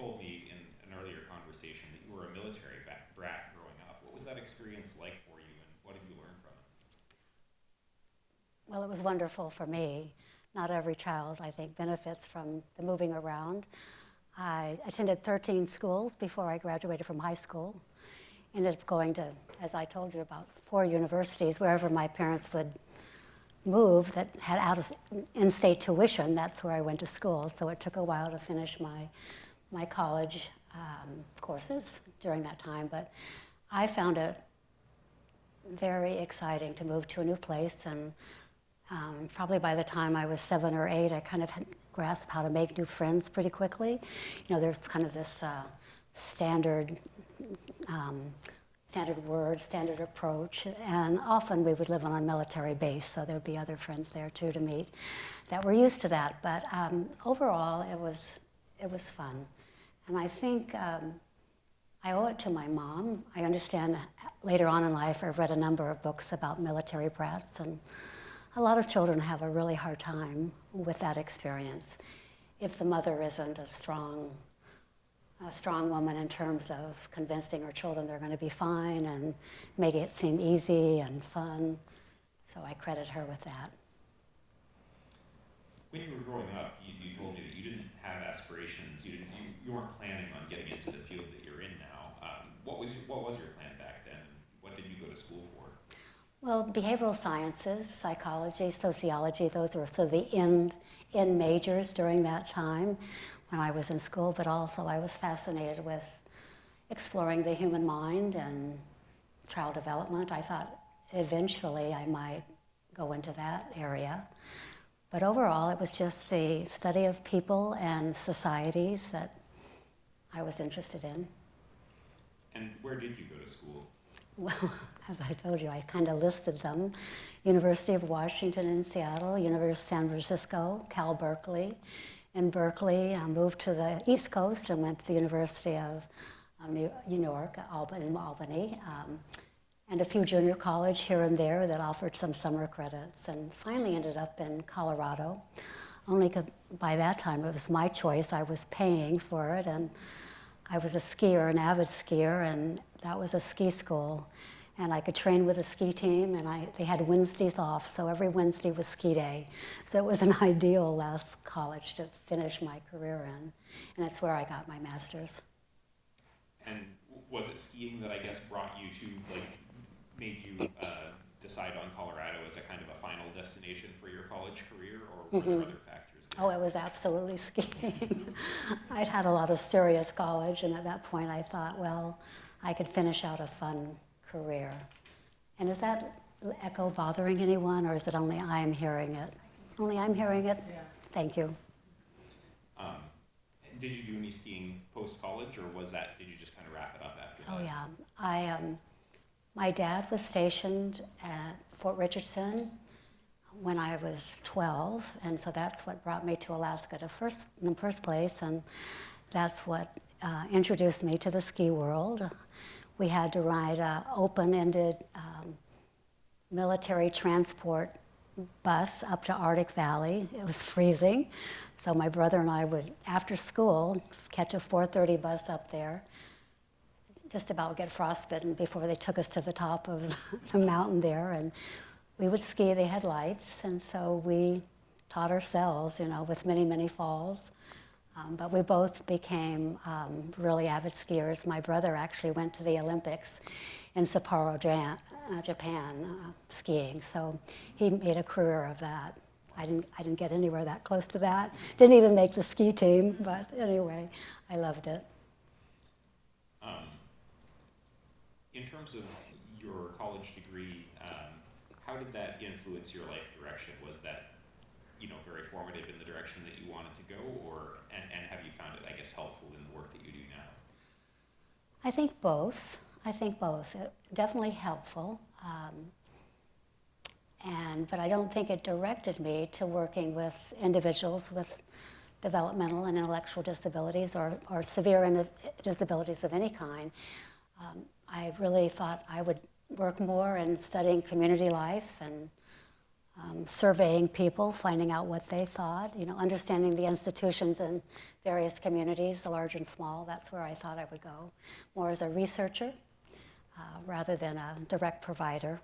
told me in an earlier conversation that you were a military brat growing up. What was that experience like for you, and what did you learn from it? Well, it was wonderful for me. Not every child, I think, benefits from the moving around. I attended 13 schools before I graduated from high school. Ended up going to, as I told you, about 4 universities. Wherever my parents would move that had in-state tuition, that's where I went to school. So it took a while to finish my college courses during that time. But I found it very exciting to move to a new place, and probably by the time I was 7 or 8, I kind of had grasped how to make new friends pretty quickly. You know, there's kind of this standard word, standard approach, and often we would live on a military base, so there'd be other friends there too to meet that were used to that. But overall, it was fun, and I think I owe it to my mom. I understand later on in life I've read a number of books about military brats, and a lot of children have a really hard time with that experience if the mother isn't a strong woman in terms of convincing her children they're going to be fine and making it seem easy and fun. So I credit her with that. When you were growing up, you told me that you didn't have aspirations. You weren't planning on getting into the field that you're in now. What was your plan back then? What did you go to school for? Well, behavioral sciences, psychology, sociology, those were sort of the in majors during that time when I was in school, but also I was fascinated with exploring the human mind and child development. I thought eventually I might go into that area. But overall, it was just the study of people and societies that I was interested in. And where did you go to school? Well, as I told you, I kind of listed them. University of Washington in Seattle, University of San Francisco, Cal Berkeley. In Berkeley, I moved to the East Coast and went to the University of New York, Albany, and a few junior college here and there that offered some summer credits, and finally ended up in Colorado. Only by that time it was my choice. I was paying for it, and I was a skier, an avid skier, and that was a ski school. And I could train with a ski team, and they had Wednesdays off, so every Wednesday was ski day. So it was an ideal last college to finish my career in, and that's where I got my master's. And was it skiing that I guess brought you to, made you decide on Colorado as a kind of a final destination for your college career, or were there other factors there? Oh, it was absolutely skiing. I'd had a lot of serious college, and at that point I thought, well, I could finish out a fun career. And is that echo bothering anyone, or is it only I'm hearing it? Only I'm hearing it? Yeah. Thank you. Did you do any skiing post-college, or did you just kind of wrap it up after that? Oh yeah, my dad was stationed at Fort Richardson when I was 12, and so that's what brought me to Alaska in the first place, and that's what introduced me to the ski world. We had to ride an open-ended military transport bus up to Arctic Valley. It was freezing, so my brother and I would, after school, catch a 4:30 bus up there, just about get frostbitten before they took us to the top of the mountain there, and we would ski. They had lights, and so we taught ourselves, with many, many falls. But we both became really avid skiers. My brother actually went to the Olympics in Sapporo, Japan, skiing. So he made a career of that. I didn't get anywhere that close to that. Didn't even make the ski team, but anyway, I loved it. In terms of your college degree, how did that influence your life direction? Was that very formative in the direction that you wanted to go, and have you found it, I guess, helpful in the work that you do now? I think both. It, definitely helpful, but I don't think it directed me to working with individuals with developmental and intellectual disabilities or severe disabilities of any kind. I really thought I would work more in studying community life and surveying people, finding out what they thought, understanding the institutions in various communities, the large and small. That's where I thought I would go, more as a researcher rather than a direct provider.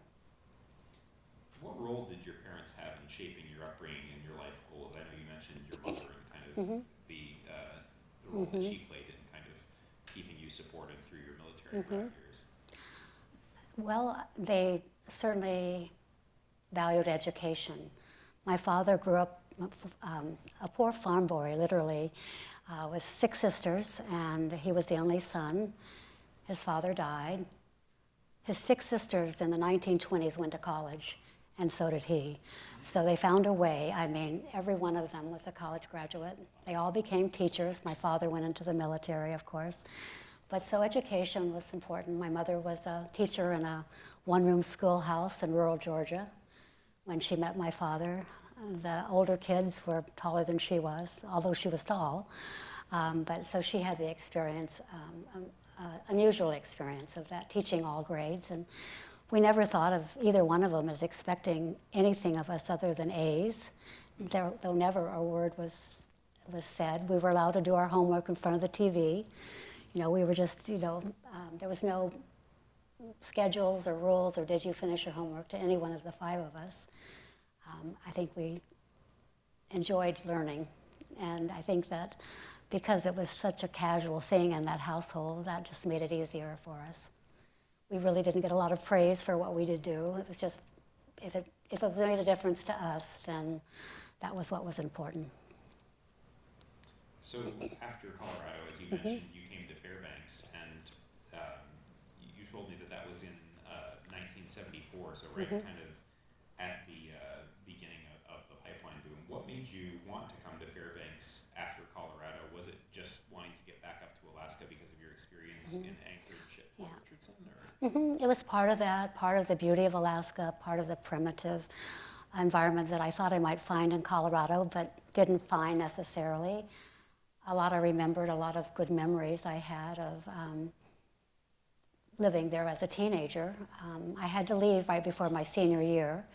What role did your parents have in shaping your upbringing and your life goals? I know you mentioned your mother and kind of the role that she played in kind of keeping you supported through your military prep years. Well, they certainly valued education. My father grew up a poor farm boy, literally, with 6 sisters, and he was the only son. His father died. His 6 sisters in the 1920s went to college, and so did he. So they found a way. I mean, every one of them was a college graduate. They all became teachers. My father went into the military, of course. But so education was important. My mother was a teacher in a one-room schoolhouse in rural Georgia. When she met my father, the older kids were taller than she was, although she was tall. But so she had the experience, unusual experience of that, teaching all grades. And we never thought of either one of them as expecting anything of us other than A's. Though never a word was said. We were allowed to do our homework in front of the TV. We were just, there was no schedules or rules or did you finish your homework to any one of the 5 of us. I think we enjoyed learning, and I think that because it was such a casual thing in that household, that just made it easier for us. We really didn't get a lot of praise for what we did do. It was just, if it made a difference to us, then that was what was important. So after Colorado, as you mentioned, you came to Fairbanks, and you told me that was in 1974, so right kind of at the beginning of the pipeline boom. What made you want to come to Fairbanks after Colorado? Was it just wanting to get back up to Alaska because of your experience in Anchorage at Fort Richardson? Or? It was part of that, part of the beauty of Alaska, part of the primitive environment that I thought I might find in Colorado, but didn't find necessarily. I remembered a lot of good memories I had of living there as a teenager. I had to leave right before my senior year,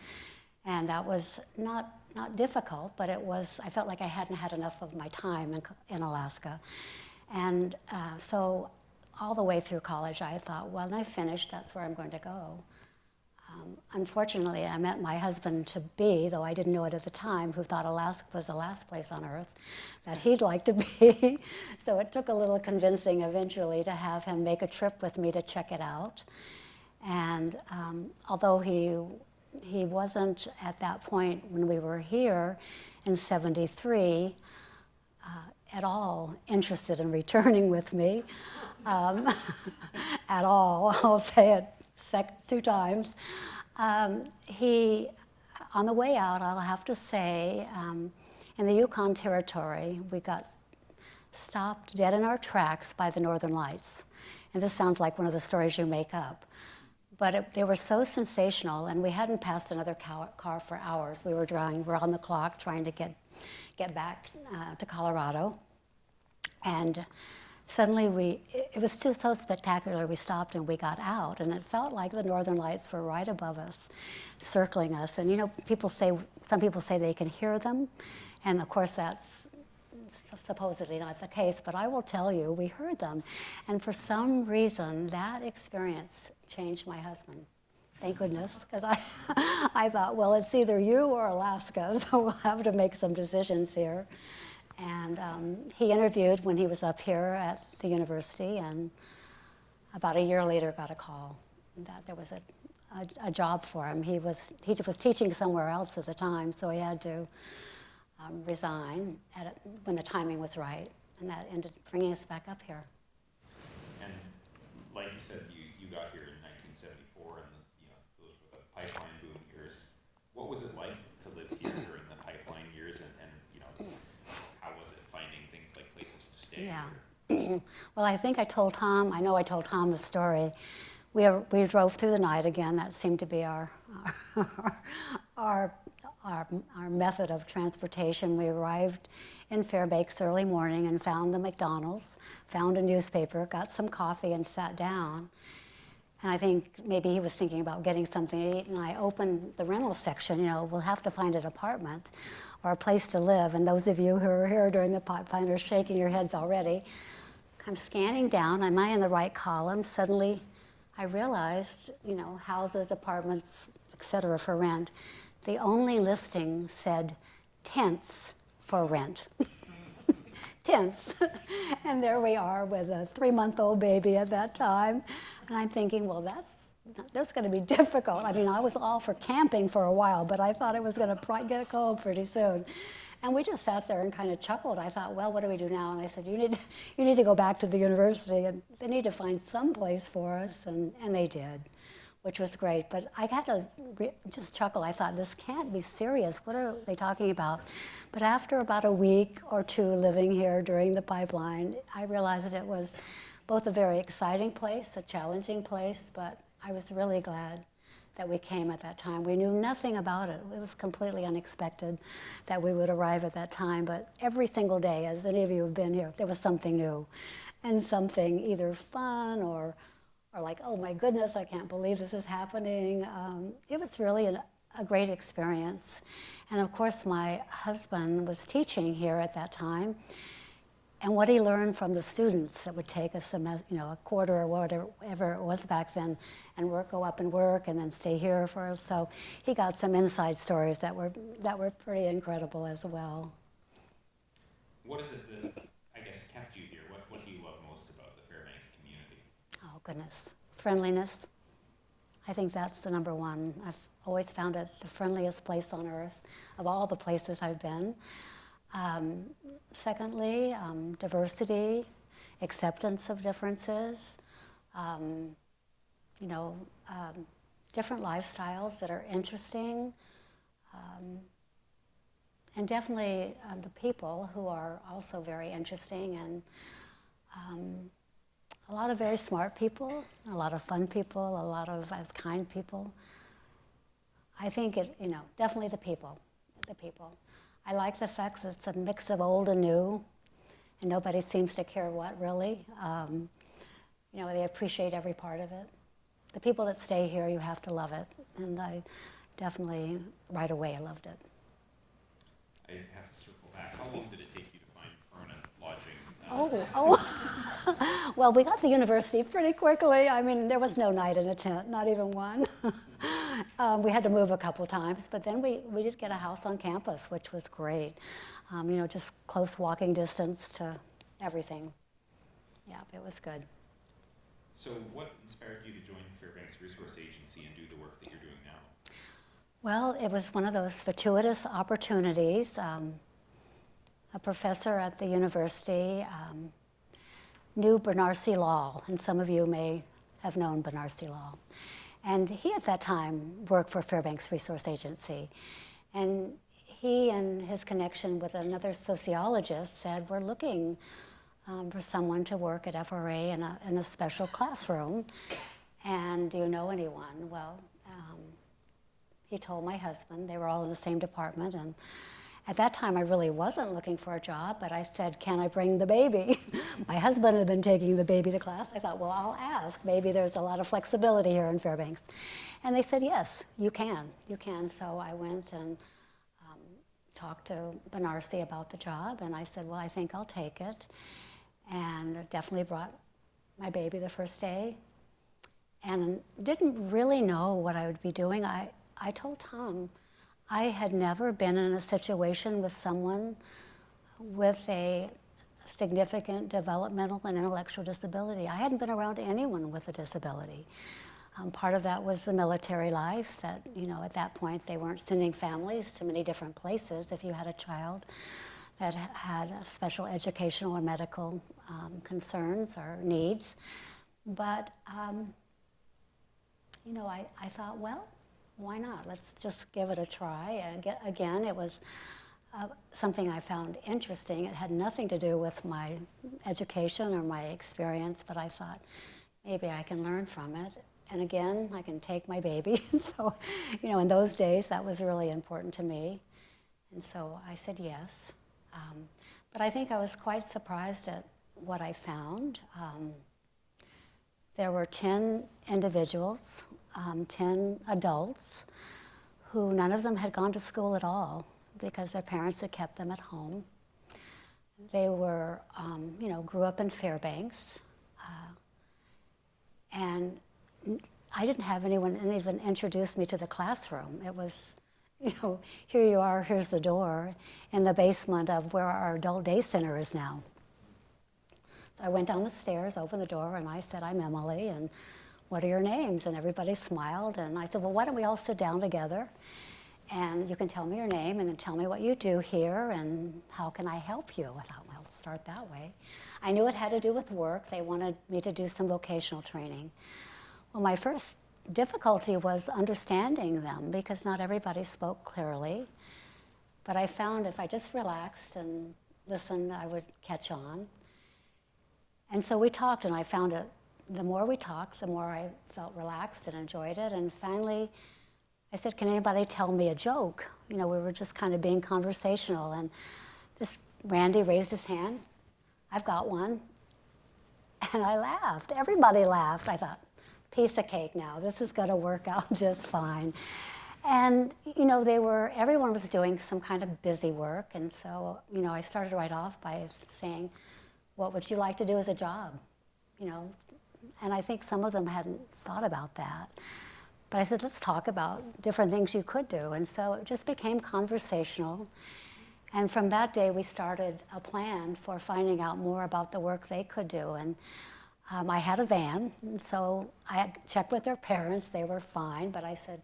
and that was not difficult, but I felt like I hadn't had enough of my time in Alaska. And so all the way through college, I thought, well, when I finish, that's where I'm going to go. Unfortunately, I met my husband-to-be, though I didn't know it at the time, who thought Alaska was the last place on earth that he'd like to be. So it took a little convincing eventually to have him make a trip with me to check it out. And although he wasn't at that point when we were here in '73 at all interested in returning with me, at all, I'll say it 2 times. He, on the way out, I'll have to say, in the Yukon Territory, we got stopped dead in our tracks by the Northern Lights. And this sounds like one of the stories you make up. But they were so sensational, and we hadn't passed another car for hours. We were on the clock trying to get back to Colorado. And suddenly it was so spectacular, we stopped and we got out, and it felt like the Northern Lights were right above us, circling us. And some people say they can hear them, and of course that's supposedly not the case, but I will tell you, we heard them. And for some reason, that experience changed my husband. Thank goodness, because I thought, well, it's either you or Alaska, so we'll have to make some decisions here. And he interviewed when he was up here at the university, and about a year later got a call that there was a job for him. He was teaching somewhere else at the time, so he had to resign when the timing was right, and that ended bringing us back up here. And like you said, you got here in 1974, and those were the pipeline boom years. What was it like to live here during the pipeline years, and how was it finding things like places to stay? Yeah. Well, I think I told Tom the story. We drove through the night again. That seemed to be our method of transportation. We arrived in Fairbanks early morning and found the McDonald's, found a newspaper, got some coffee and sat down. And I think maybe he was thinking about getting something to eat, and I opened the rental section. We'll have to find an apartment or a place to live. And those of you who are here during the pot find are shaking your heads already. I'm scanning down. Am I in the right column? Suddenly, I realized, houses, apartments, etc. for rent. The only listing said tents for rent. Tents. And there we are with a 3-month-old baby at that time. And I'm thinking, well, that's going to be difficult. I mean, I was all for camping for a while, but I thought it was going to get cold pretty soon. And we just sat there and kind of chuckled. I thought, well, what do we do now? And I said, you need to go back to the university, and they need to find some place for us. And they did, which was great. But I had to just chuckle. I thought, this can't be serious. What are they talking about? But after about a week or two living here during the pipeline, I realized it was both a very exciting place, a challenging place, but I was really glad that we came at that time. We knew nothing about it. It was completely unexpected that we would arrive at that time, but every single day, as any of you have been here, there was something new and something either fun or like, oh my goodness, I can't believe this is happening. It was really a great experience. And of course, my husband was teaching here at that time. And what he learned from the students that would take a semester, a quarter or whatever it was back then, and go up and work, and then stay here for us. So he got some inside stories that were pretty incredible as well. What is it that, I guess, kept you here? What do you love most about the Fairbanks community? Oh goodness, friendliness. I think that's the number one. I've always found it the friendliest place on earth of all the places I've been. Secondly, diversity, acceptance of differences, different lifestyles that are interesting, and definitely the people who are also very interesting, and a lot of very smart people, a lot of fun people, a lot of as kind people. I think definitely the people. I like the fact that it's a mix of old and new, and nobody seems to care what, really. They appreciate every part of it. The people that stay here, you have to love it, and I definitely, right away, I loved it. I have to circle back. How long did it take you to find permanent lodging? Well, we got the university pretty quickly. I mean, there was no night in a tent, not even one. We had to move a couple times, but then we did get a house on campus, which was great. Just close walking distance to everything. Yeah, it was good. So what inspired you to join Fairbanks Resource Agency and do the work that you're doing now? Well, it was one of those fortuitous opportunities. A professor at the university knew Bernard C. Law, and some of you may have known Bernard C. Law. And he at that time worked for Fairbanks Resource Agency. And he and his connection with another sociologist said, we're looking for someone to work at FRA in a special classroom. And do you know anyone? Well, he told my husband. They were all in the same department. And at that time, I really wasn't looking for a job, but I said, can I bring the baby? My husband had been taking the baby to class. I thought, well, I'll ask. Maybe there's a lot of flexibility here in Fairbanks. And they said, yes, you can. So I went and talked to Benarsi about the job, and I said, well, I think I'll take it. And definitely brought my baby the first day, and didn't really know what I would be doing. I told Tom, I had never been in a situation with someone with a significant developmental and intellectual disability. I hadn't been around anyone with a disability. Part of that was the military life, that, at that point they weren't sending families to many different places if you had a child that had special educational or medical concerns or needs. But, I thought, well, why not? Let's just give it a try. And again, it was something I found interesting. It had nothing to do with my education or my experience, but I thought maybe I can learn from it. And again, I can take my baby. So, in those days, that was really important to me. And so I said yes. But I think I was quite surprised at what I found. there were 10 individuals, 10 adults, who none of them had gone to school at all because their parents had kept them at home. They were, grew up in Fairbanks. And I didn't have anyone even introduce me to the classroom. It was, here you are, here's the door, in the basement of where our adult day center is now. So I went down the stairs, opened the door, and I said, I'm Emily, and what are your names? And everybody smiled, and I said, well, why don't we all sit down together, and you can tell me your name, and then tell me what you do here, and how can I help you? I thought, well, let's start that way. I knew it had to do with work. They wanted me to do some vocational training. Well, my first difficulty was understanding them because not everybody spoke clearly. But I found if I just relaxed and listened, I would catch on. And so we talked, and I found that the more we talked, the more I felt relaxed and enjoyed it. And finally, I said, can anybody tell me a joke? We were just kind of being conversational. And this Randy raised his hand. I've got one. And I laughed. Everybody laughed. I thought, piece of cake now. This is going to work out just fine. And, everyone was doing some kind of busy work. And so, I started right off by saying, what would you like to do as a job? And I think some of them hadn't thought about that. But I said, let's talk about different things you could do. And so it just became conversational. And from that day, we started a plan for finding out more about the work they could do. And I had a van, and so I checked with their parents. They were fine, but I said,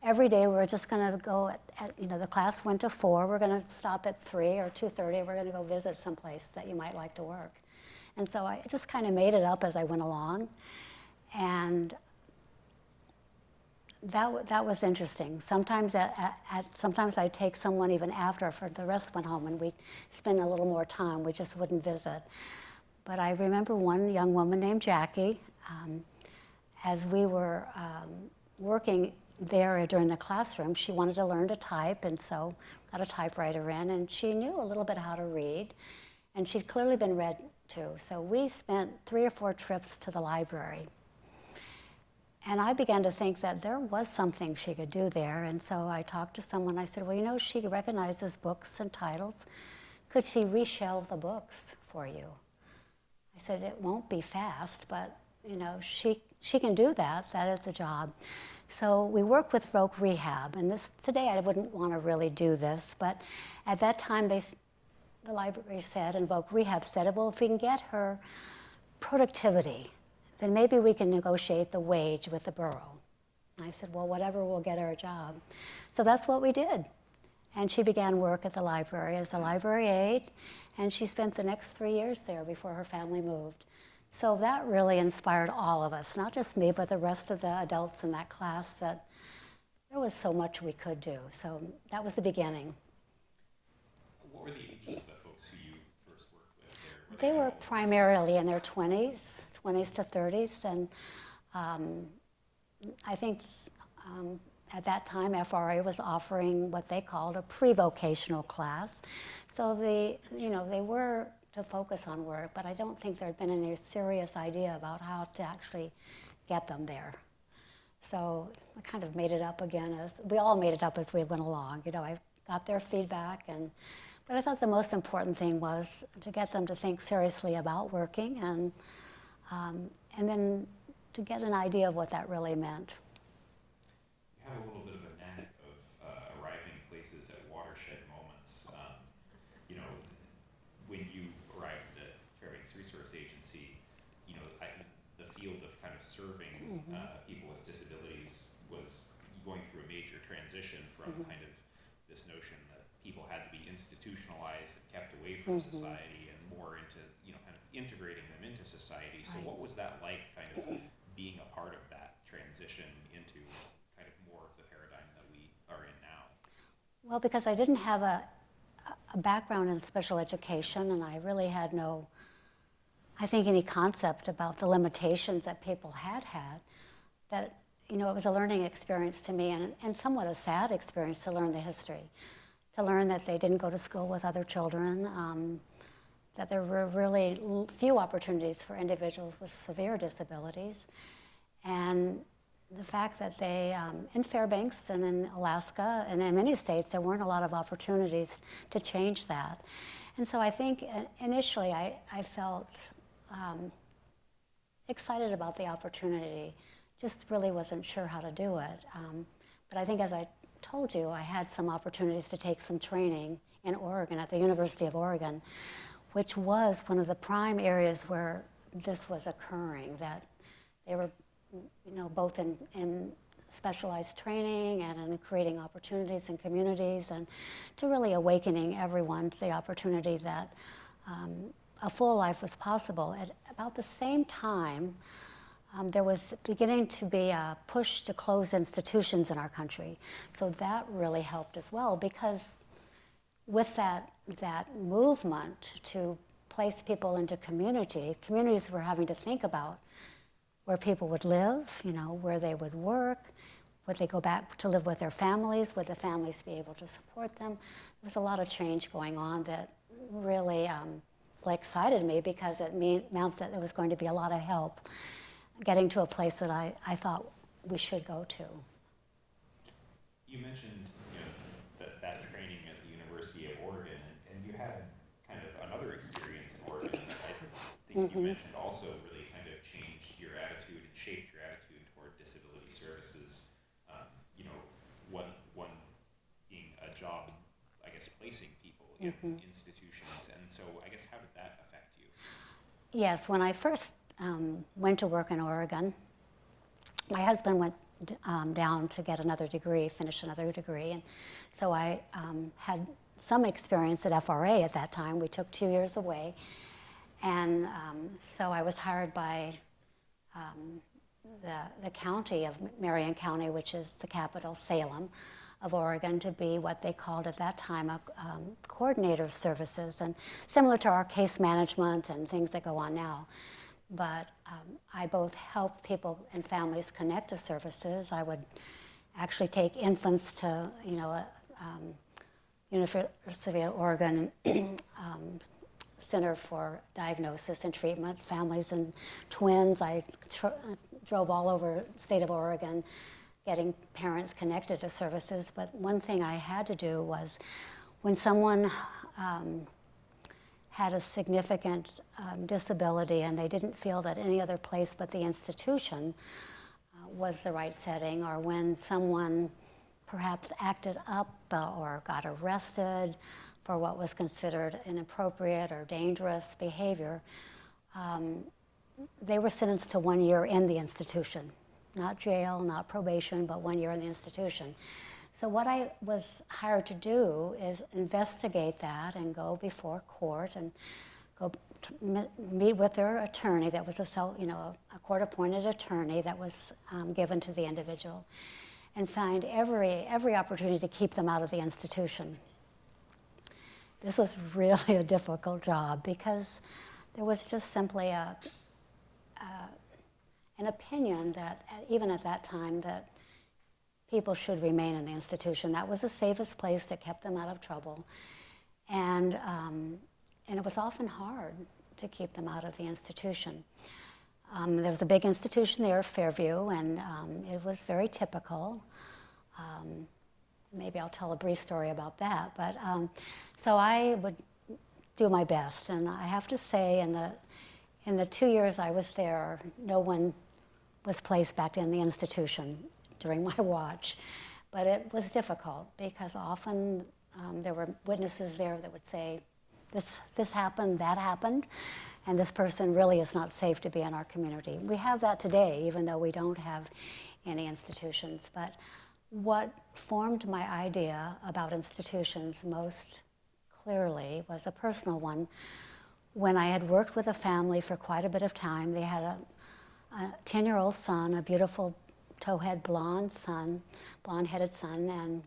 every day we're just going to go, the class went to 4. We're going to stop at 3 or 2:30. We're going to go visit someplace that you might like to work. And so I just kind of made it up as I went along. And that was interesting. Sometimes sometimes I'd take someone even after the rest went home and we'd spend a little more time. We just wouldn't visit. But I remember one young woman named Jackie, as we were working there during the classroom, she wanted to learn to type, and so got a typewriter in, and she knew a little bit how to read, and she'd clearly been read to. So we spent 3 or 4 trips to the library. And I began to think that there was something she could do there. And so I talked to someone. I said, well, she recognizes books and titles. Could she reshelve the books for you? I said, it won't be fast, but she can do that. That is the job. So we work with Voc Rehab. And today I wouldn't want to really do this, but at that time the library said, and Voc Rehab said, well, if we can get her productivity, then maybe we can negotiate the wage with the borough. And I said, well, whatever, we'll get her a job. So that's what we did. And she began work at the library as a library aide, and she spent the next 3 years there before her family moved. So that really inspired all of us, not just me, but the rest of the adults in that class, that there was so much we could do. So that was the beginning. What were the ages of the folks who you first worked with there? They were primarily in their 20s to 30s, and I think at that time FRA was offering what they called a pre-vocational class. So they were to focus on work, but I don't think there had been any serious idea about how to actually get them there. So I kind of made it up again, we all made it up as we went along. I got their feedback, but I thought the most important thing was to get them to think seriously about working, and then to get an idea of what that really meant. You have a little bit of a knack of arriving places at watershed moments. When you arrived at Fairbanks Resource Agency, the field of kind of serving people with disabilities was going through a major transition from kind of this notion that people had to be institutionalized and kept away from society and more into, kind of integrating them into society. So what was that like, kind of being a part of that transition into kind of more of the paradigm that we are in now? Well, because I didn't have a background in special education, and I really had any concept about the limitations that people had, that, it was a learning experience to me, and somewhat a sad experience to learn the history, to learn that they didn't go to school with other children, that there were really few opportunities for individuals with severe disabilities. And the fact that they, in Fairbanks and in Alaska and in many states, there weren't a lot of opportunities to change that. And so I think initially I felt excited about the opportunity, just really wasn't sure how to do it. But I think, as I told you, I had some opportunities to take some training in Oregon, at the University of Oregon, which was one of the prime areas where this was occurring, that they were, both in specialized training and in creating opportunities in communities, and to really awakening everyone to the opportunity that a full life was possible. At about the same time, there was beginning to be a push to close institutions in our country. So that really helped as well, because with that movement to place people into communities were having to think about where people would live, where they would work, would they go back to live with their families, would the families be able to support them. There was a lot of change going on that really excited me, because it meant that there was going to be a lot of help getting to a place that I thought we should go to. You mentioned that training at the University of Oregon, and you had kind of another experience in Oregon that I think you mentioned also really kind of changed your attitude and shaped your attitude toward disability services. One being a job, I guess, placing people in institutions, and so I guess how did that affect you? Yes, when I first went to work in Oregon, my husband went down to get another degree, finish another degree, and so I had some experience at FRA at that time. We took 2 years away, and so I was hired by the county of Marion County, which is the capital, Salem, of Oregon, to be what they called at that time a coordinator of services, and similar to our case management and things that go on now. But I both helped people and families connect to services. I would actually take infants to, University of Oregon Center for Diagnosis and Treatment, families and twins. I drove all over the state of Oregon getting parents connected to services. But one thing I had to do was, when someone had a significant disability and they didn't feel that any other place but the institution was the right setting, or when someone perhaps acted up or got arrested for what was considered inappropriate or dangerous behavior, they were sentenced to 1 year in the institution. Not jail, not probation, but 1 year in the institution. So what I was hired to do is investigate that and go before court and go meet with their attorney. That was a court-appointed attorney that was given to the individual, and find every opportunity to keep them out of the institution. This was really a difficult job, because there was just simply an opinion that, even at that time, that people should remain in the institution. That was the safest place that kept them out of trouble. And it was often hard to keep them out of the institution. There was a big institution there, Fairview, and it was very typical. Maybe I'll tell a brief story about that. But so I would do my best, and I have to say, in the 2 years I was there, no one was placed back in the institution during my watch. But it was difficult, because often there were witnesses there that would say, this happened, that happened, and this person really is not safe to be in our community. We have that today, even though we don't have any institutions. But what formed my idea about institutions most clearly was a personal one. When I had worked with a family for quite a bit of time, they had a 10-year-old son, a beautiful towhead blonde-headed son, and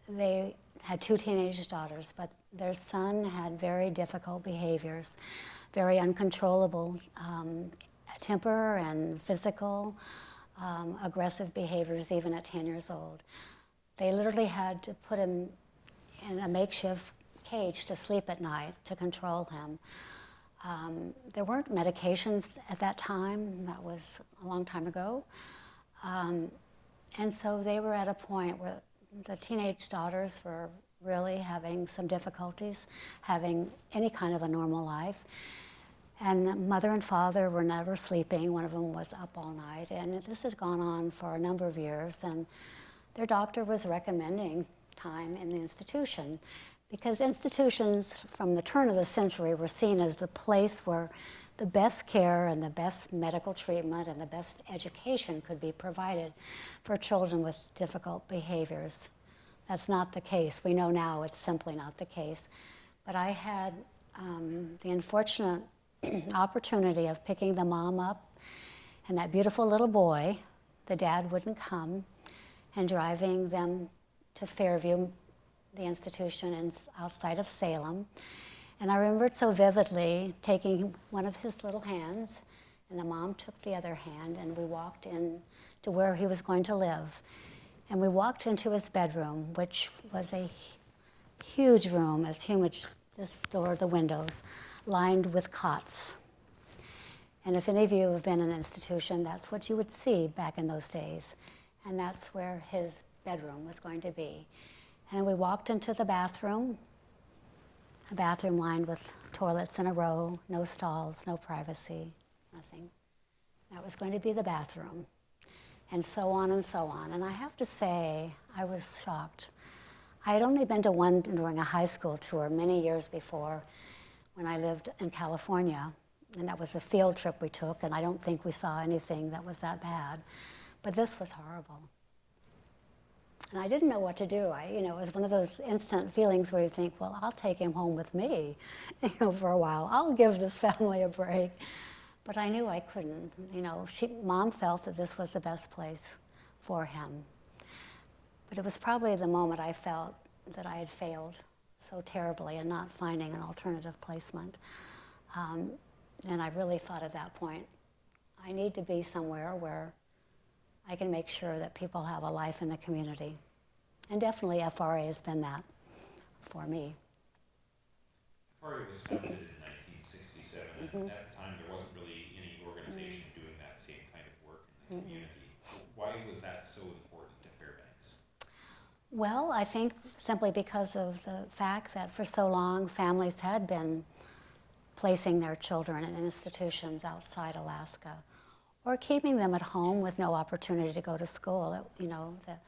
they had 2 teenage daughters, but their son had very difficult behaviors, very uncontrollable temper and physical aggressive behaviors, even at 10 years old. They literally had to put him in a makeshift cage to sleep at night to control him. There weren't medications at that time. That was a long time ago. And so they were at a point where the teenage daughters were really having some difficulties having any kind of a normal life. And mother and father were never sleeping. One of them was up all night. And this had gone on for a number of years. And their doctor was recommending time in the institution, because institutions from the turn of the century were seen as the place where the best care and the best medical treatment and the best education could be provided for children with difficult behaviors. That's not the case. We know now it's simply not the case. But I had the unfortunate opportunity of picking the mom up and that beautiful little boy. The dad wouldn't come, and driving them to Fairview, the institution outside of Salem. And I remember it so vividly, taking one of his little hands, and the mom took the other hand, and we walked in to where he was going to live. And we walked into his bedroom, which was a huge room, as huge as this door, the windows, lined with cots. And if any of you have been in an institution, that's what you would see back in those days. And that's where his bedroom was going to be. And we walked into the bathroom, a bathroom lined with toilets in a row, no stalls, no privacy, nothing. That was going to be the bathroom, and so on and so on. And I have to say, I was shocked. I had only been to one during a high school tour many years before when I lived in California, and that was a field trip we took, and I don't think we saw anything that was that bad. But this was horrible. And I didn't know what to do. It was one of those instant feelings where you think, well, I'll take him home with me, for a while. I'll give this family a break. But I knew I couldn't. Mom felt that this was the best place for him. But it was probably the moment I felt that I had failed so terribly in not finding an alternative placement. And I really thought at that point, I need to be somewhere where I can make sure that people have a life in the community. And definitely FRA has been that for me. FRA was founded in 1967, and at the time there wasn't really any organization doing that same kind of work in the community. Why was that so important to Fairbanks? Well, I think simply because of the fact that for so long families had been placing their children in institutions outside Alaska, or keeping them at home with no opportunity to go to school. The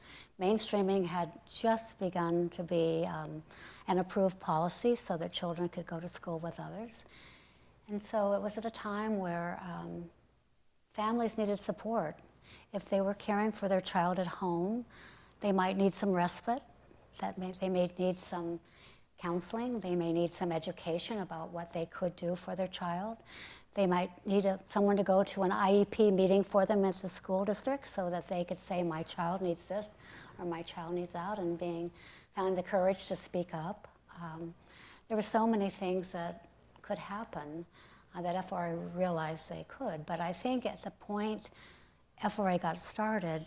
mainstreaming had just begun to be an approved policy so that children could go to school with others. And so it was at a time where families needed support. If they were caring for their child at home, they might need some respite. They may need some counseling. They may need some education about what they could do for their child. They might need someone to go to an IEP meeting for them at the school district so that they could say, my child needs this or my child needs that, and found the courage to speak up. There were so many things that could happen that FRA realized they could. But I think at the point FRA got started,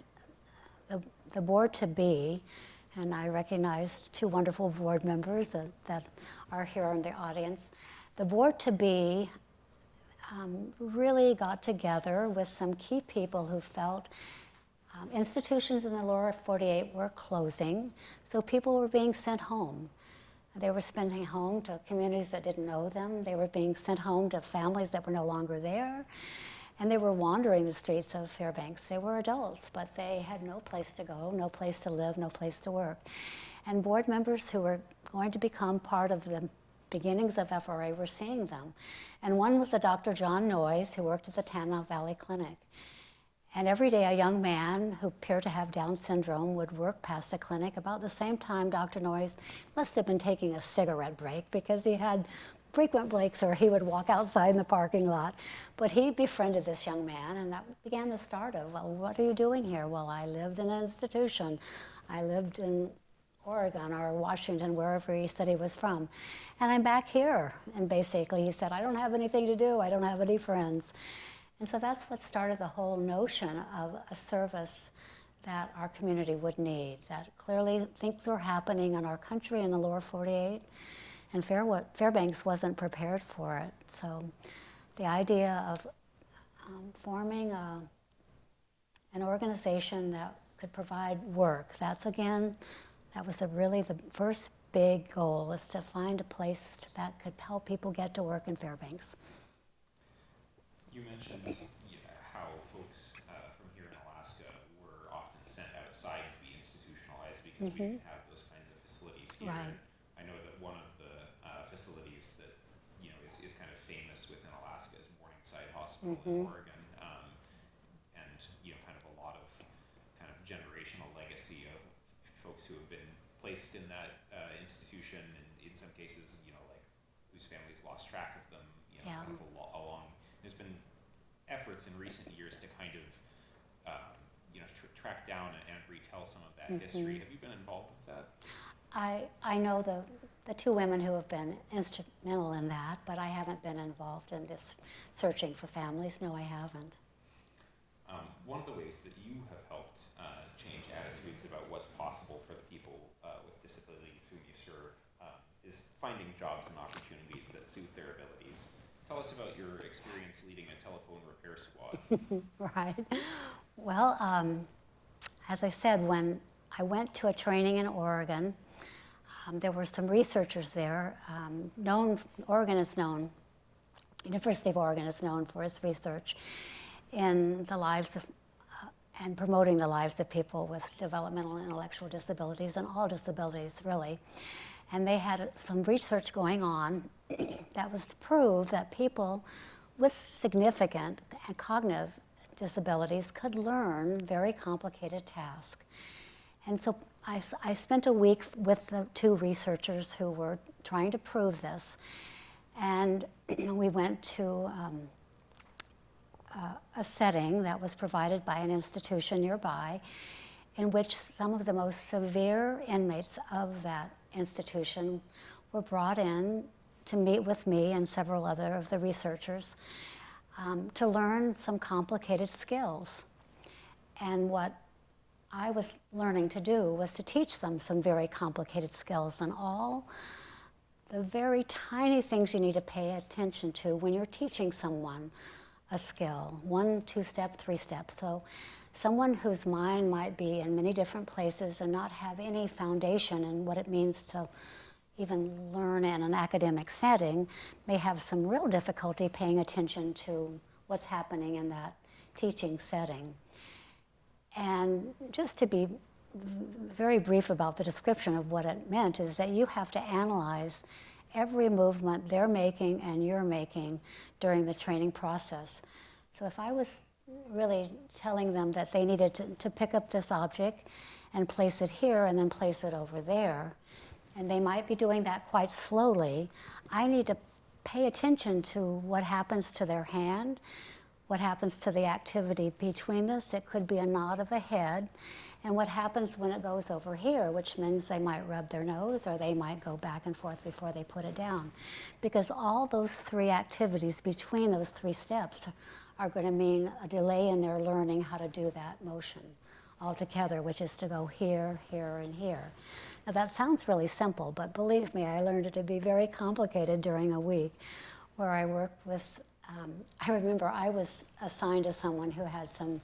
the board to be, and I recognize two wonderful board members that are here in the audience, the board to be really got together with some key people who felt institutions in the lower 48 were closing, so people were being sent home. They were spending home to communities that didn't know them. They were being sent home to families that were no longer there. And they were wandering the streets of Fairbanks. They were adults, but they had no place to go, no place to live, no place to work. And board members who were going to become part of the beginnings of FRA were seeing them. And one was a Dr. John Noyes, who worked at the Tanana Valley Clinic. And every day a young man who appeared to have Down syndrome would work past the clinic. About the same time, Dr. Noyes must have been taking a cigarette break, because he had frequent breaks where he would walk outside in the parking lot. But he befriended this young man, and that began the start of, well, what are you doing here? Well, I lived in an institution. I lived in Oregon or Washington, wherever he said he was from. And I'm back here. And basically he said, I don't have anything to do. I don't have any friends. And so that's what started the whole notion of a service that our community would need, that clearly things were happening in our country in the lower 48, and Fairbanks wasn't prepared for it. So the idea of forming an organization that could provide work, that was really the first big goal, was to find a place that could help people get to work in Fairbanks. You mentioned how folks from here in Alaska were often sent outside to be institutionalized because we didn't have those kinds of facilities here. Right. I know that one of the facilities that is kind of famous within Alaska is Morningside Hospital in Oregon, and kind of a lot of kind of generational legacy of folks who have been placed in that institution, and in some cases, like whose families lost track of them, kind of along. There's been efforts in recent years to kind of, track down and retell some of that history. Have you been involved with that? I know the two women who have been instrumental in that, but I haven't been involved in this searching for families. No, I haven't. One of the ways that you have helped change attitudes about what's possible for the people with disabilities whom you serve is finding jobs and opportunities that suit their abilities. Tell us about your experience leading a telephone repair squad. Right. Well, as I said, when I went to a training in Oregon, there were some researchers there. University of Oregon is known for its research in the lives of and promoting the lives of people with developmental and intellectual disabilities, and all disabilities, really. And they had some research going on that was to prove that people with significant and cognitive disabilities could learn very complicated tasks. And so I spent a week with the two researchers who were trying to prove this. And we went to a setting that was provided by an institution nearby, in which some of the most severe inmates of that institution were brought in to meet with me and several other of the researchers to learn some complicated skills. And what I was learning to do was to teach them some very complicated skills, and all the very tiny things you need to pay attention to when you're teaching someone a skill, 1, 2 step, 3 steps. So someone whose mind might be in many different places and not have any foundation in what it means to even learn in an academic setting may have some real difficulty paying attention to what's happening in that teaching setting. And just to be very brief about the description of what it meant is that you have to analyze every movement they're making and you're making during the training process. So if I was really telling them that they needed to pick up this object and place it here and then place it over there, and they might be doing that quite slowly, I need to pay attention to what happens to their hand, what happens to the activity between this. It could be a nod of a head, and what happens when it goes over here, which means they might rub their nose or they might go back and forth before they put it down. Because all those 3 activities between those 3 steps are going to mean a delay in their learning how to do that motion altogether, which is to go here, here, and here. Now that sounds really simple, but believe me, I learned it to be very complicated during a week where I worked with, I remember I was assigned to someone who had some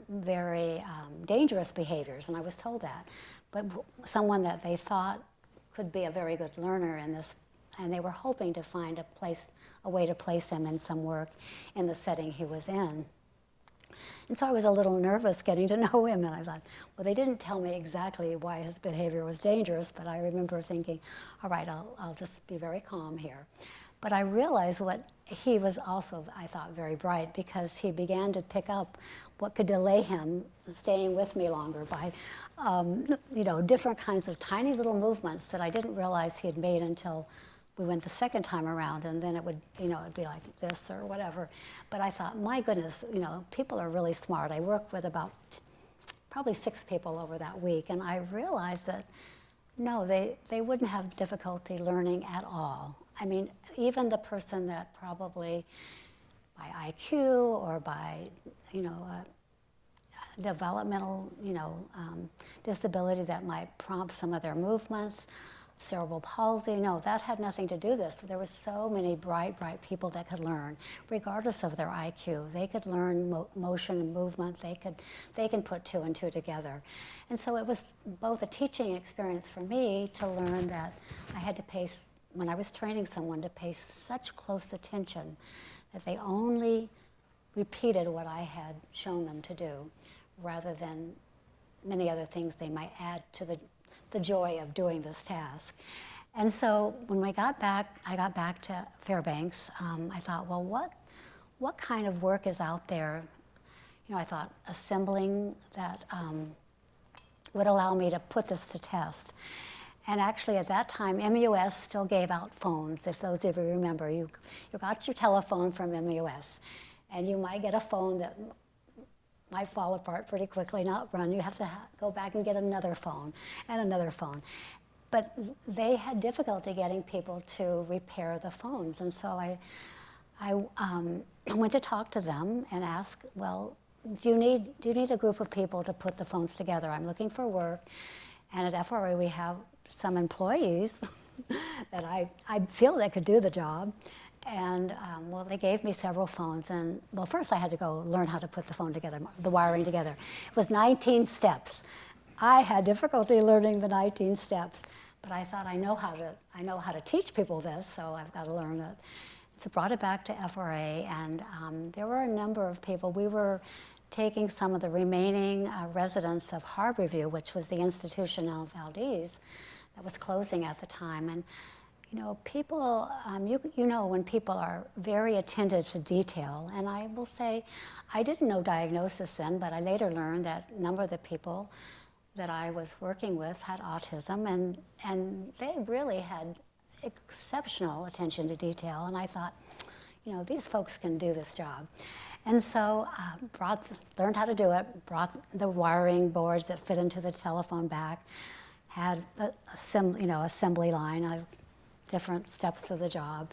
very dangerous behaviors, and I was told that. But someone that they thought could be a very good learner in this, and they were hoping to find a way to place him in some work in the setting he was in. And so I was a little nervous getting to know him, and I thought, well, they didn't tell me exactly why his behavior was dangerous, but I remember thinking, all right, I'll just be very calm here. But I realized he was also, I thought, very bright, because he began to pick up what could delay him staying with me longer by, different kinds of tiny little movements that I didn't realize he had made until we went the second time around, and then it would, it'd be like this or whatever. But I thought, my goodness, people are really smart. I worked with about probably 6 people over that week, and I realized that, no, they wouldn't have difficulty learning at all. I mean, even the person that probably by IQ or by, a developmental, disability that might prompt some of their movements, cerebral palsy. No, that had nothing to do with this. There were so many bright, bright people that could learn, regardless of their IQ. They could learn motion and movement. They can put two and two together. And so it was both a teaching experience for me to learn that I had to pay, when I was training someone, to pay such close attention that they only repeated what I had shown them to do, rather than many other things they might add to the joy of doing this task. And so when I got back to Fairbanks, I thought, well, what kind of work is out there? I thought assembling that would allow me to put this to test. And actually at that time, MUS still gave out phones. If those of you remember, you got your telephone from MUS, and you might get a phone that might fall apart pretty quickly, not run. You have to go back and get another phone and another phone. But they had difficulty getting people to repair the phones. And so I went to talk to them and ask, well, do you need a group of people to put the phones together? I'm looking for work. And at FRA we have some employees that I feel they could do the job. And well, they gave me several phones, and well, first I had to go learn how to put the phone together, the wiring together. It was 19 steps. I had difficulty learning the 19 steps, but I thought I know how to teach people this, so I've got to learn it. So brought it back to FRA, and there were a number of people. We were taking some of the remaining residents of Harborview, which was the institution of Valdez that was closing at the time, and people, when people are very attentive to detail, and I will say, I didn't know diagnosis then, but I later learned that a number of the people that I was working with had autism, and they really had exceptional attention to detail, and I thought, these folks can do this job. And so learned how to do it, brought the wiring boards that fit into the telephone back, had assembly line, different steps of the job.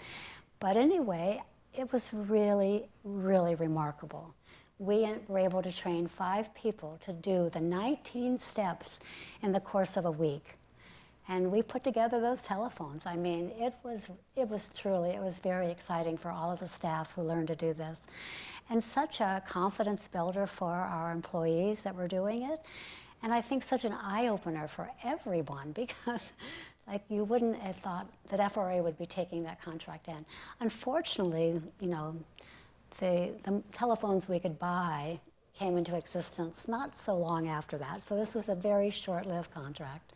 But anyway, it was really, really remarkable. We were able to train 5 people to do the 19 steps in the course of a week. And we put together those telephones. I mean, it was very exciting for all of the staff who learned to do this. And such a confidence builder for our employees that were doing it. And I think such an eye-opener for everyone, because you wouldn't have thought that FRA would be taking that contract in. Unfortunately, the telephones we could buy came into existence not so long after that. So this was a very short-lived contract,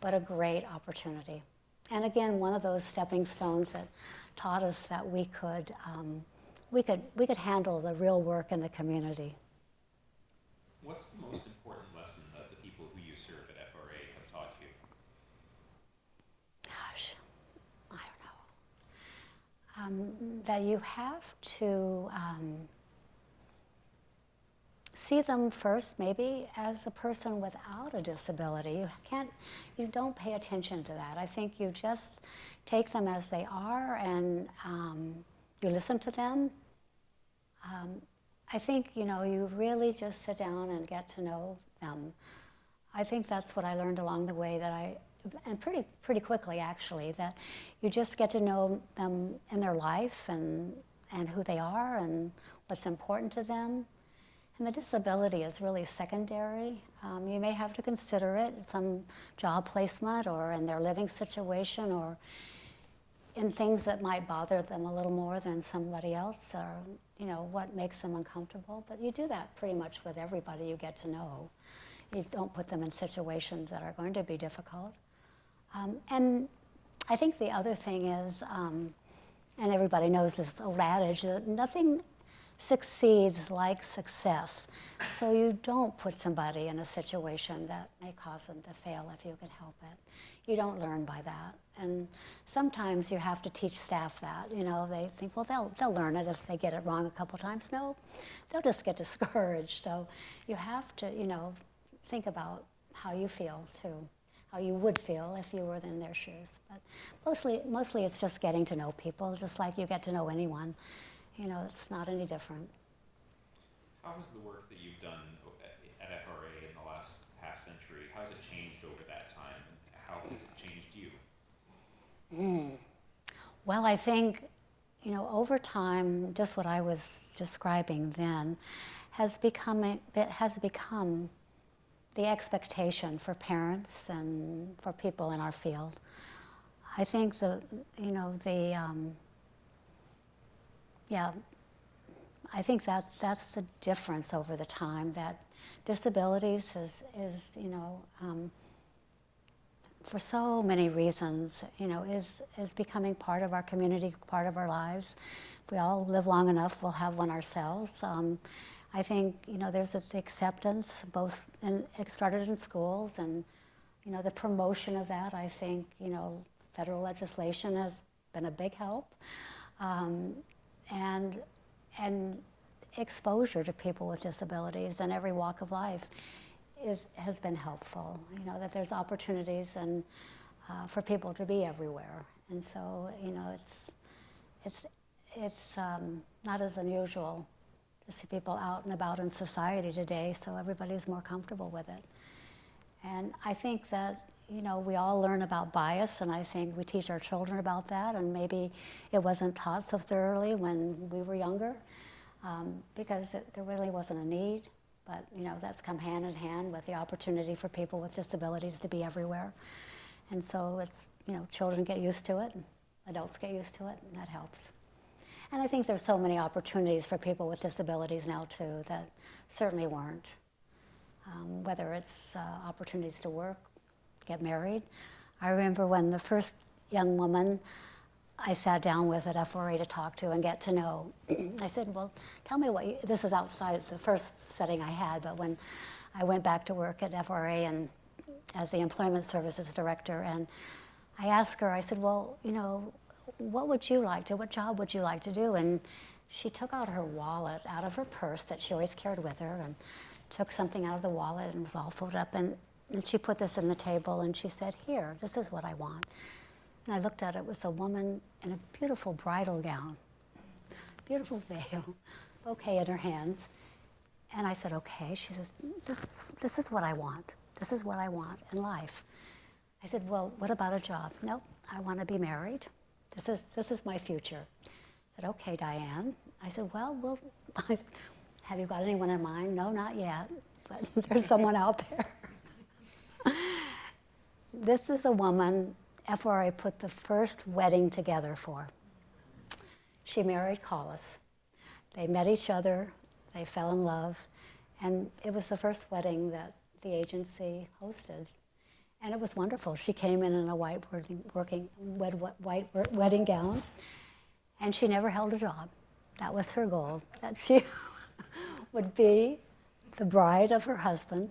but a great opportunity. And again, one of those stepping stones that taught us that we could handle the real work in the community. What's the most important lesson that the people who you serve at FRA have taught you? Gosh, I don't know. That you have to see them first, maybe as a person without a disability. You don't pay attention to that. I think you just take them as they are, and you listen to them. I think, you really just sit down and get to know them. I think that's what I learned along the way, and pretty quickly actually, that you just get to know them in their life and who they are and what's important to them. And the disability is really secondary. You may have to consider it, some job placement or in their living situation or in things that might bother them a little more than somebody else, or what makes them uncomfortable. But you do that pretty much with everybody you get to know. You don't put them in situations that are going to be difficult. And I think the other thing is, and everybody knows this old adage, that nothing succeeds like success. So you don't put somebody in a situation that may cause them to fail if you can help it. You don't learn by that. And sometimes you have to teach staff that. They think, well, they'll learn it if they get it wrong a couple times. No, they'll just get discouraged. So you have to, think about how you feel too, how you would feel if you were in their shoes. But mostly it's just getting to know people, just like you get to know anyone. It's not any different. How has the work that you've done at FRA in the last half century, how has it changed over that time? And how has it changed you? Well, I think, over time, just what I was describing then it has become the expectation for parents and for people in our field. I think I think that's the difference over the time, that disabilities for so many reasons, is becoming part of our community, part of our lives. If we all live long enough, we'll have one ourselves. I think, there's this acceptance, it started in schools, and, the promotion of that. I think, federal legislation has been a big help. And exposure to people with disabilities in every walk of life has been helpful. That there's opportunities and for people to be everywhere, and so it's not as unusual to see people out and about in society today. So everybody's more comfortable with it, and I think that we all learn about bias, and I think we teach our children about that, and maybe it wasn't taught so thoroughly when we were younger, because there really wasn't a need. But that's come hand in hand with the opportunity for people with disabilities to be everywhere. And so it's, children get used to it, and adults get used to it, and that helps. And I think there's so many opportunities for people with disabilities now too that certainly weren't. Whether it's opportunities to work, get married. I remember when the first young woman I sat down with at FRA to talk to and get to know. I said, well, tell me this is outside the first setting I had, but when I went back to work at FRA and as the Employment Services Director, and I asked her, I said, well, what job would you like to do? And she took out her wallet out of her purse that she always carried with her, and took something out of the wallet, and it was all folded up, and she put this on the table, and she said, here, this is what I want. And I looked at it, it was a woman in a beautiful bridal gown, beautiful veil, bouquet in her hands. And I said, okay. She says, this is what I want. This is what I want in life. I said, well, what about a job? Nope, I want to be married. This is my future. I said, okay, Diane. I said, well, have you got anyone in mind? No, not yet, but there's someone out there. This is a woman FRA put the first wedding together for. She married Collis. They met each other, they fell in love, and it was the first wedding that the agency hosted. And it was wonderful. She came in a white wedding gown, and she never held a job. That was her goal, that she would be the bride of her husband,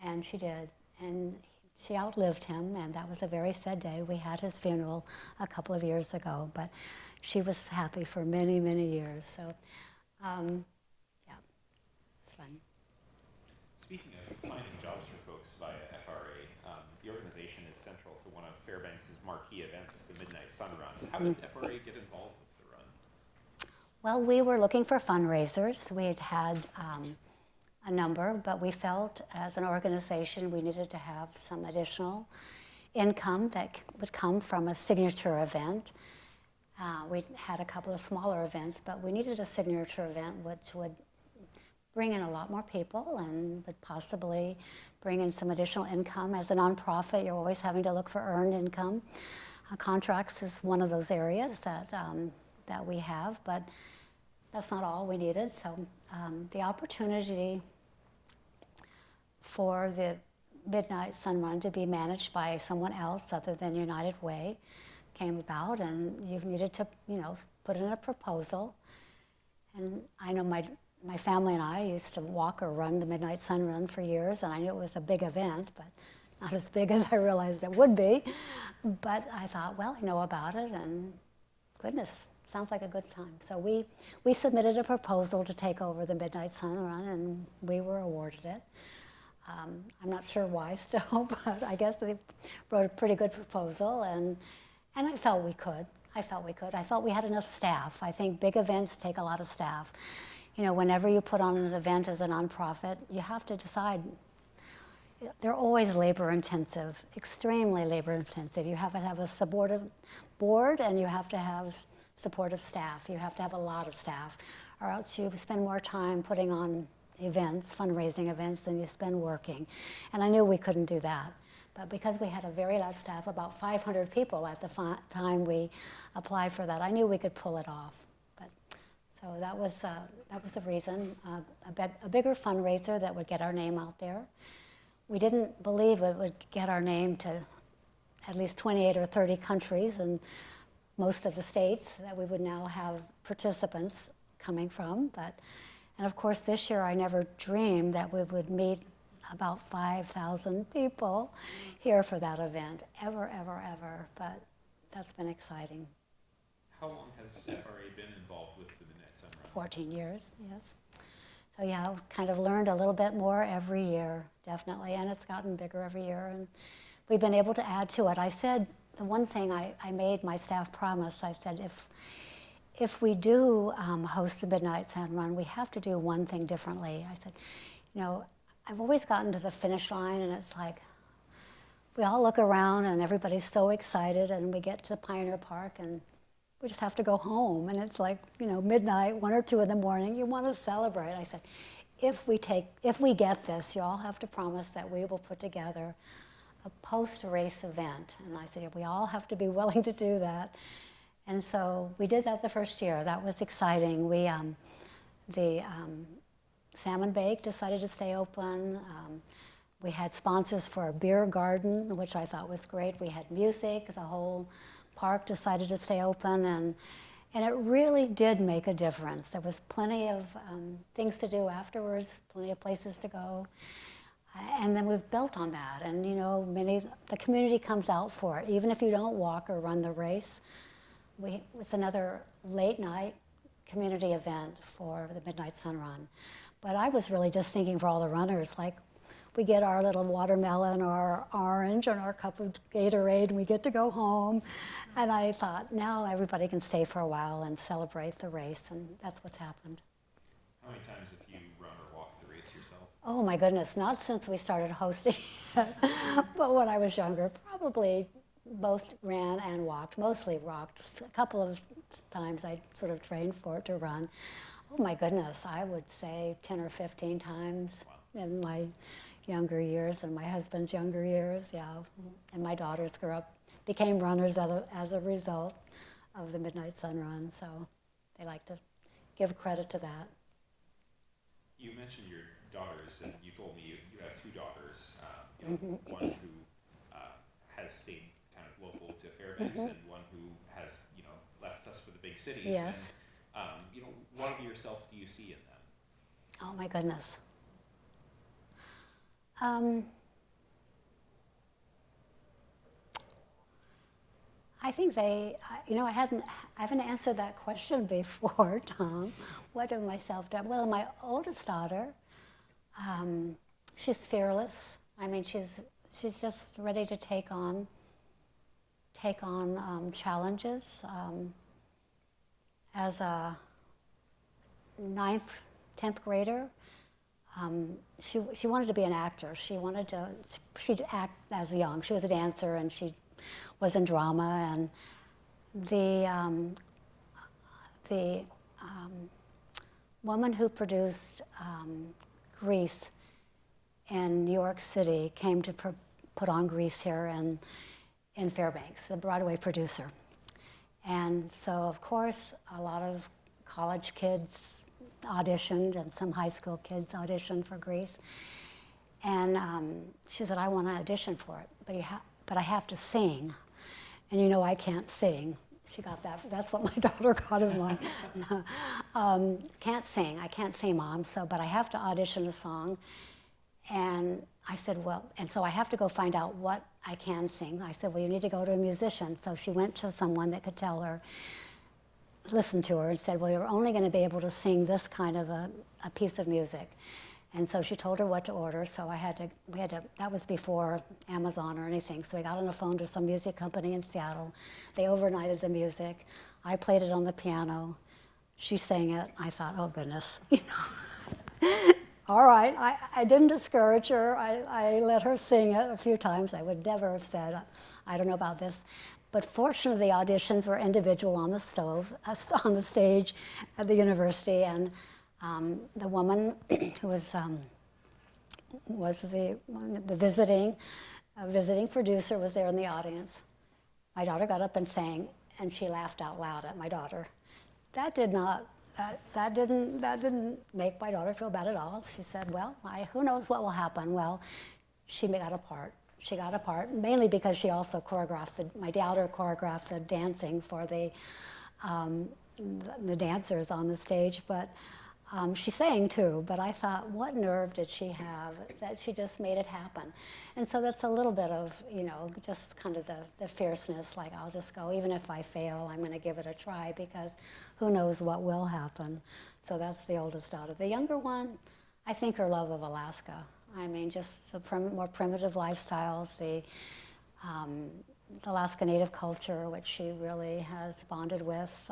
and she did. And she outlived him, and that was a very sad day. We had his funeral a couple of years ago, but she was happy for many, many years. So, yeah, it's fun. Speaking of finding jobs for folks via FRA, the organization is central to one of Fairbanks' marquee events, the Midnight Sun Run. How did FRA get involved with the run? Well, we were looking for fundraisers. We had a number, but we felt as an organization we needed to have some additional income that would come from a signature event. We had a couple of smaller events, but we needed a signature event which would bring in a lot more people and would possibly bring in some additional income. As a nonprofit, you're always having to look for earned income. Contracts is one of those areas that we have, but that's not all we needed. So the opportunity for the Midnight Sun Run to be managed by someone else other than United Way came about, and you needed to, put in a proposal. And I know my family and I used to walk or run the Midnight Sun Run for years, and I knew it was a big event, but not as big as I realized it would be. But I thought, well, I know about it, and goodness, sounds like a good time. So we submitted a proposal to take over the Midnight Sun Run, and we were awarded it. I'm not sure why still, but I guess they wrote a pretty good proposal, and I felt we could. I felt we had enough staff. I think big events take a lot of staff. Whenever you put on an event as a nonprofit, you have to decide, they're always labor intensive, extremely labor intensive. You have to have a supportive board and you have to have supportive staff. You have to have a lot of staff, or else you spend more time putting on events, fundraising events, than you spend working. And I knew we couldn't do that. But because we had a very large staff, about 500 people at the time we applied for that, I knew we could pull it off. But, so that was the reason, a bigger fundraiser that would get our name out there. We didn't believe it would get our name to at least 28 or 30 countries and most of the states that we would now have participants coming from. And of course this year I never dreamed that we would meet about 5,000 people here for that event, ever. But that's been exciting. How long has FRA been involved with the Midnight Sun Run? 14 years, yes. So yeah, I've kind of learned a little bit more every year, definitely, and it's gotten bigger every year, and we've been able to add to it. I said, the one thing I made my staff promise, I said, if we do host the Midnight Sun Run, we have to do one thing differently. I said, you know, I've always gotten to the finish line and it's like, we all look around and everybody's so excited and we get to Pioneer Park and we just have to go home. And it's like, you know, midnight, 1 or 2 in the morning, you want to celebrate. I said, if we get this, you all have to promise that we will put together a post-race event. And I said, we all have to be willing to do that. And so we did that the first year. That was exciting. The Salmon Bake decided to stay open. We had sponsors for a beer garden, which I thought was great. We had music. The whole park decided to stay open, and it really did make a difference. There was plenty of things to do afterwards, plenty of places to go. And then we've built on that. And you know, the community comes out for it. Even if you don't walk or run the race, it's another late night community event for the Midnight Sun Run. But I was really just thinking for all the runners, like we get our little watermelon or our orange and our cup of Gatorade and we get to go home. And I thought, now everybody can stay for a while and celebrate the race, and that's what's happened. How many times have you run or walked the race yourself? Oh my goodness, not since we started hosting, but when I was younger, probably both ran and walked, mostly walked. A couple of times I sort of trained for it to run. Oh my goodness, I would say 10 or 15 times in my younger years and my husband's younger years, yeah. And my daughters became runners as a result of the Midnight Sun Run, so they like to give credit to that. You mentioned your daughters, and you told me you have 2 daughters, one who has stayed kind of local to Fairbanks and one who has, left us for the big cities. Yes. And, what of yourself do you see in them? Oh my goodness. I think I haven't answered that question before, Tom. What of myself? Well, my oldest daughter, she's fearless. I mean, she's just ready to take on challenges. As a 9th, 10th grader, she wanted to be an actor. She'd act as young. She was a dancer and she was in drama, and the woman who produced Grease in New York City came to put on Grease here in Fairbanks, the Broadway producer. And so, of course, a lot of college kids auditioned and some high school kids auditioned for Grease. And she said, I want to audition for it, but I have to sing. And I can't sing. She got that. That's what my daughter got in mind. Can't sing. I can't sing, Mom. But I have to audition a song. And I said, well, and so I have to go find out what I can sing. I said, well, you need to go to a musician. So she went to someone that could tell her, listen to her, and said, well, you're only going to be able to sing this kind of a piece of music. And so she told her what to order, so that was before Amazon or anything, so we got on the phone to some music company in Seattle. They overnighted the music. I played it on the piano. She sang it. I thought, oh goodness, All right, I didn't discourage her. I let her sing it a few times. I would never have said, I don't know about this. But fortunately, the auditions were individual on the on the stage at the university, and the woman who was the visiting producer was there in the audience. My daughter got up and sang, and she laughed out loud at my daughter. That didn't make my daughter feel bad at all. She said, well, who knows what will happen. Well, she got a part. She got a part, mainly because she also my daughter choreographed the dancing for the dancers on the stage, but she sang too. But I thought, what nerve did she have that she just made it happen? And so that's a little bit of, just kind of the fierceness, like I'll just go, even if I fail, I'm going to give it a try because who knows what will happen. So that's the oldest daughter. The younger one, I think her love of Alaska. I mean, just the more primitive lifestyles, the Alaska Native culture, which she really has bonded with,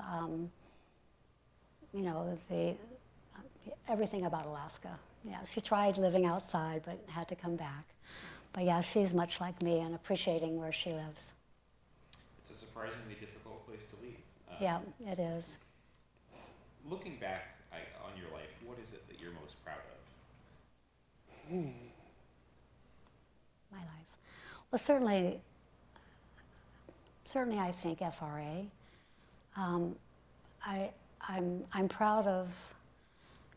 everything about Alaska. Yeah, she tried living outside, but had to come back. But yeah, she's much like me and appreciating where she lives. It's a surprisingly difficult place to leave. Yeah, it is. Looking back on your life, what is it that you're most proud of? My life. Well, certainly I think FRA. I'm proud of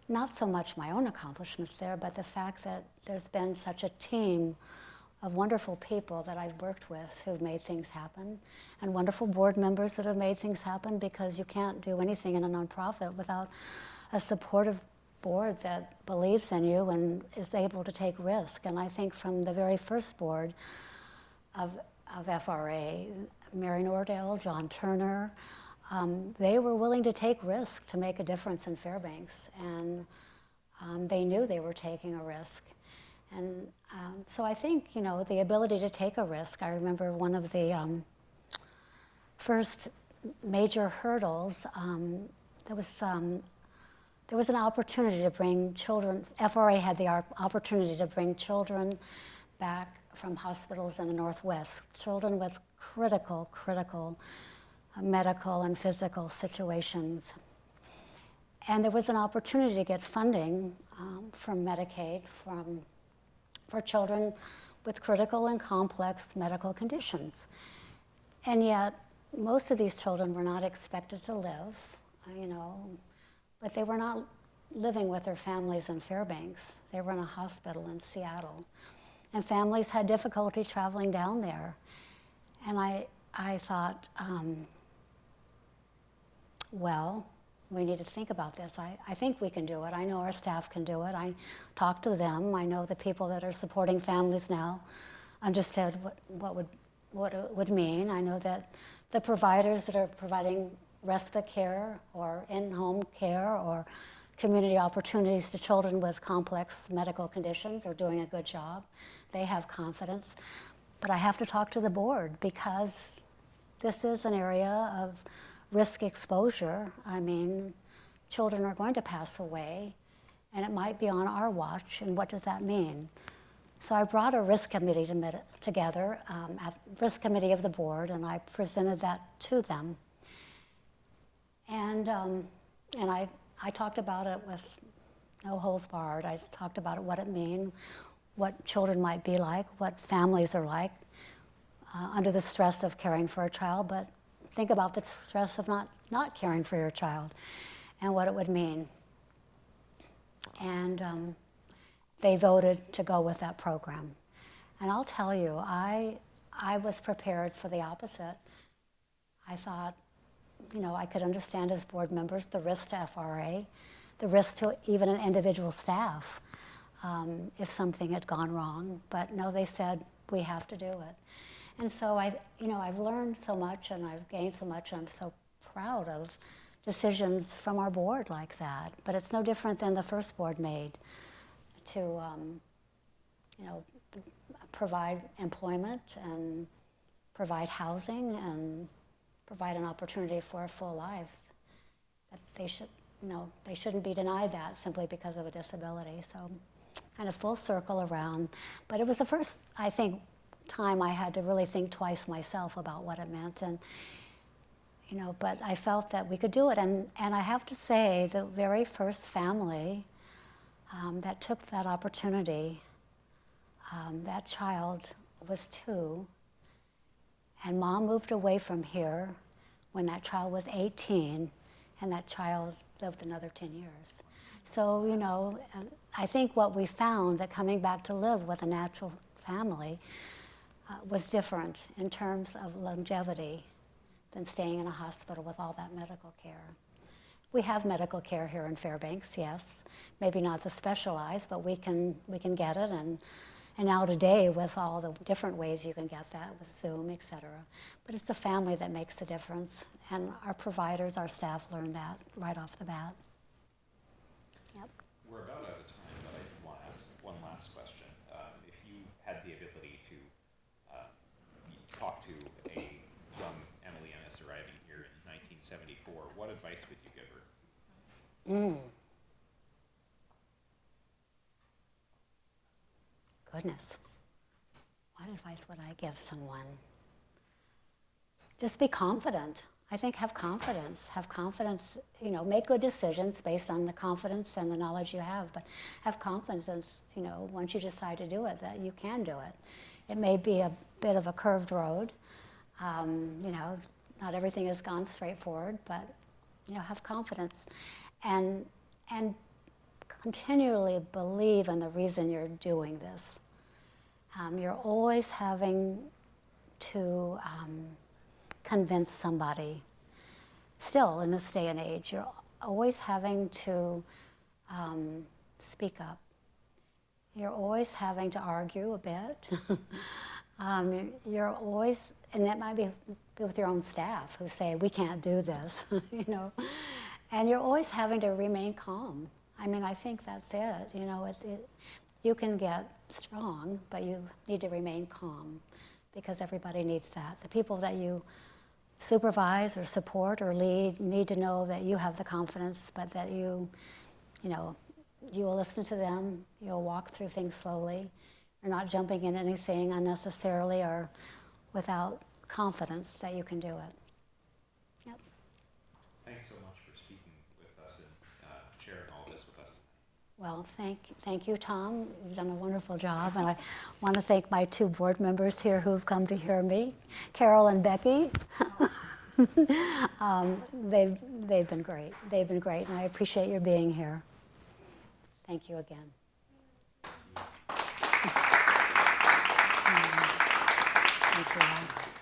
not so much my own accomplishments there, but the fact that there's been such a team of wonderful people that I've worked with who've made things happen, and wonderful board members that have made things happen, because you can't do anything in a nonprofit without a supportive board that believes in you and is able to take risk. And I think from the very first board of FRA, Mary Nordale, John Turner, they were willing to take risk to make a difference in Fairbanks, and they knew they were taking a risk. And so I think, the ability to take a risk, I remember one of the first major hurdles, there was an opportunity to bring children, FRA had the opportunity to bring children back from hospitals in the Northwest, children with critical medical and physical situations. And there was an opportunity to get funding from Medicaid for children with critical and complex medical conditions. And yet, most of these children were not expected to live, but they were not living with their families in Fairbanks. They were in a hospital in Seattle. And families had difficulty traveling down there. And I thought, well, we need to think about this. I think we can do it. I know our staff can do it. I talked to them. I know the people that are supporting families now understood what it would mean. I know that the providers that are providing respite care or in-home care or community opportunities to children with complex medical conditions are doing a good job. They have confidence. But I have to talk to the board, because this is an area of risk exposure. I mean, children are going to pass away, and it might be on our watch, and what does that mean? So I brought a risk committee together, a risk committee of the board, and I presented that to them. And I talked about it with no holds barred. I talked about what it means, what children might be like, what families are like under the stress of caring for a child, but think about the stress of not caring for your child and what it would mean. And they voted to go with that program. And I'll tell you, I was prepared for the opposite. I thought, I could understand as board members the risk to FRA, the risk to even an individual staff if something had gone wrong. But no, they said, we have to do it. And so I've learned so much, and I've gained so much, and I'm so proud of decisions from our board like that. But it's no different than the first board made to, provide employment and provide housing and provide an opportunity for a full life. That they should, they shouldn't be denied that simply because of a disability. So kind of full circle around. But it was the first, I think, time I had to really think twice myself about what it meant. And, but I felt that we could do it. And I have to say, the very first family that took that opportunity, that child was 2, and Mom moved away from here when that child was 18, and that child lived another 10 years. So, I think what we found, that coming back to live with a natural family was different in terms of longevity than staying in a hospital with all that medical care. We have medical care here in Fairbanks, yes. Maybe not the specialized, but we can get it. And now today, with all the different ways you can get that with Zoom, et cetera. But it's the family that makes the difference. And our providers, our staff learned that right off the bat. Yep. We're about out of time, but I want to ask one last question. If you had the ability to talk to a young Emily Ennis arriving here in 1974, what advice would you give her? Goodness. What advice would I give someone? Just be confident. I think have confidence. Have confidence, make good decisions based on the confidence and the knowledge you have, but have confidence, once you decide to do it, that you can do it. It may be a bit of a curved road. Not everything has gone straightforward, but, have confidence and continually believe in the reason you're doing this. You're always having to convince somebody. Still, in this day and age, you're always having to speak up. You're always having to argue a bit. You're always, and that might be with your own staff who say, we can't do this, And you're always having to remain calm. I think that's it. You can get strong, but you need to remain calm because everybody needs that. The people that you supervise or support or lead need to know that you have the confidence, but that you will listen to them, you'll walk through things slowly. You're not jumping in anything unnecessarily or without confidence that you can do it. Yep. Thanks so much for speaking with us and sharing all this with us. Well, thank you, Tom. You've done a wonderful job, and I want to thank my 2 board members here who've come to hear me, Carol and Becky. They've been great. They've been great, and I appreciate your being here. Thank you again. Thank you all.